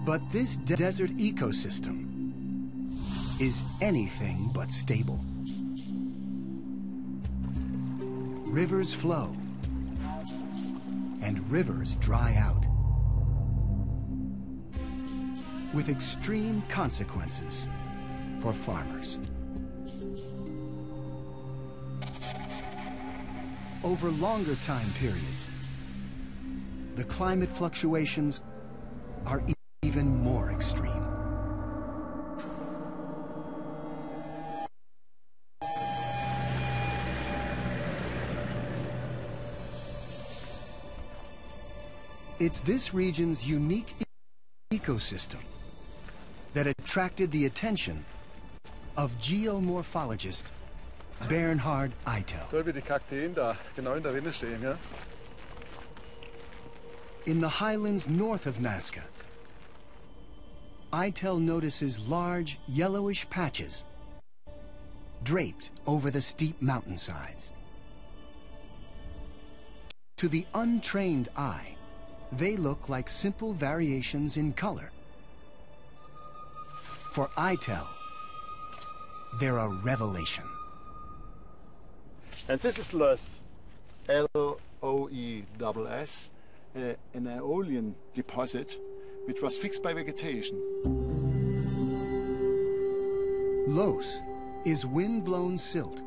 But this desert ecosystem is anything but stable. Rivers flow, and rivers dry out, with extreme consequences for farmers. Over longer time periods, the climate fluctuations are even more extreme. It's this region's unique ecosystem that attracted the attention of geomorphologist Bernhard Eitel. Toll, wie die Kakteen da genau in der Rinne stehen, ja? In the highlands north of Nazca, Eitel notices large yellowish patches draped over the steep mountainsides. To the untrained eye, they look like simple variations in color. For Eitel, they're a revelation. And this is loess, L-O-E-S-S, an Aeolian deposit which was fixed by vegetation. Loess is wind-blown silt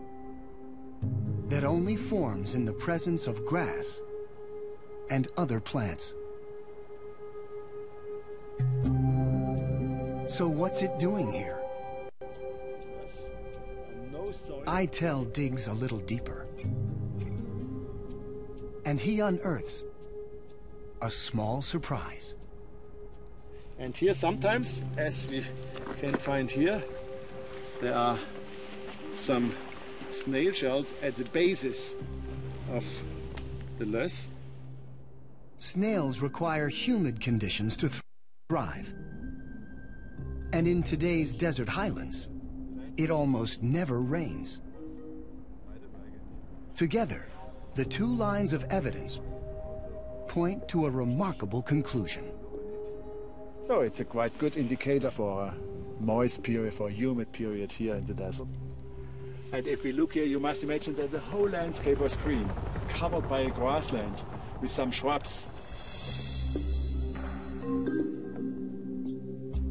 that only forms in the presence of grass and other plants. So what's it doing here? Eitel digs a little deeper, and he unearths a small surprise. And here sometimes, as we can find here, there are some snail shells at the basis of the loess. Snails require humid conditions to thrive. And in today's desert highlands, it almost never rains. Together, the two lines of evidence point to a remarkable conclusion. So it's a quite good indicator for a moist period, for a humid period here in the desert. And if we look here, you must imagine that the whole landscape was green, covered by a grassland with some shrubs.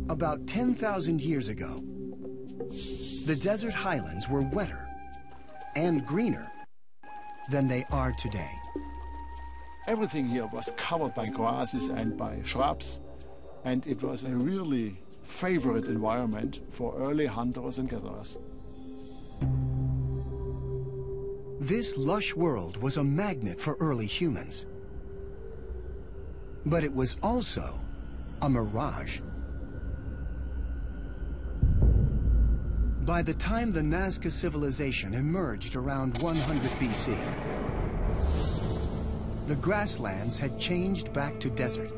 About 10,000 years ago, the desert highlands were wetter and greener than they are today. Everything here was covered by grasses and by shrubs, and it was a really favorite environment for early hunters and gatherers. This lush world was a magnet for early humans. But it was also a mirage. By the time the Nazca civilization emerged around 100 BC, the grasslands had changed back to desert.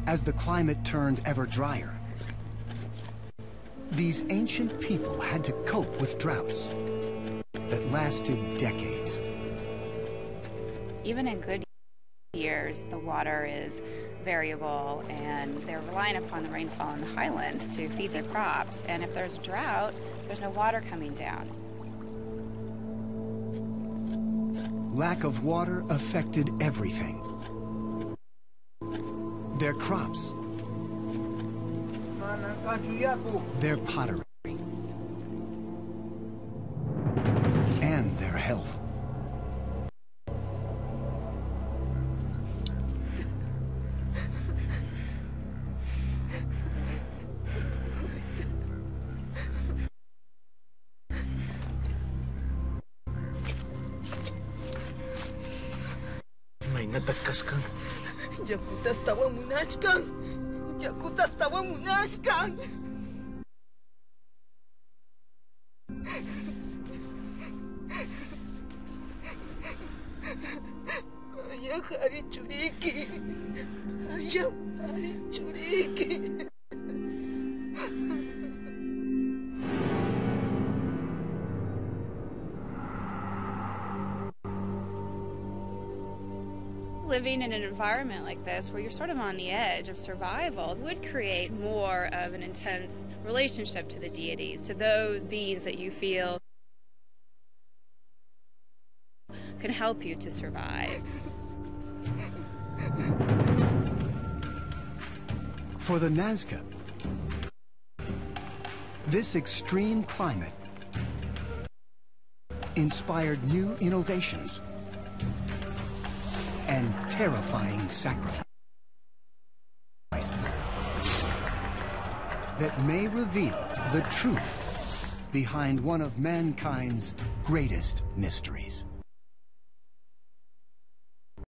As the climate turned ever drier, these ancient people had to cope with droughts that lasted decades. Even in good years, the water is variable, and they're relying upon the rainfall in the highlands to feed their crops. And if there's a drought, there's no water coming down. Lack of water affected everything. Their crops, their pottery, and their health. May natakas kang. Yakutas tawa munashkan. Yakutas tawa munashkan. Ayam hari curiki. Ayam hari curiki. living in an environment like this, where you're sort of on the edge of survival, would create more of an intense relationship to the deities, to those beings that you feel can help you to survive. For the Nazca, this extreme climate inspired new innovations and terrifying sacrifices that may reveal the truth behind one of mankind's greatest mysteries.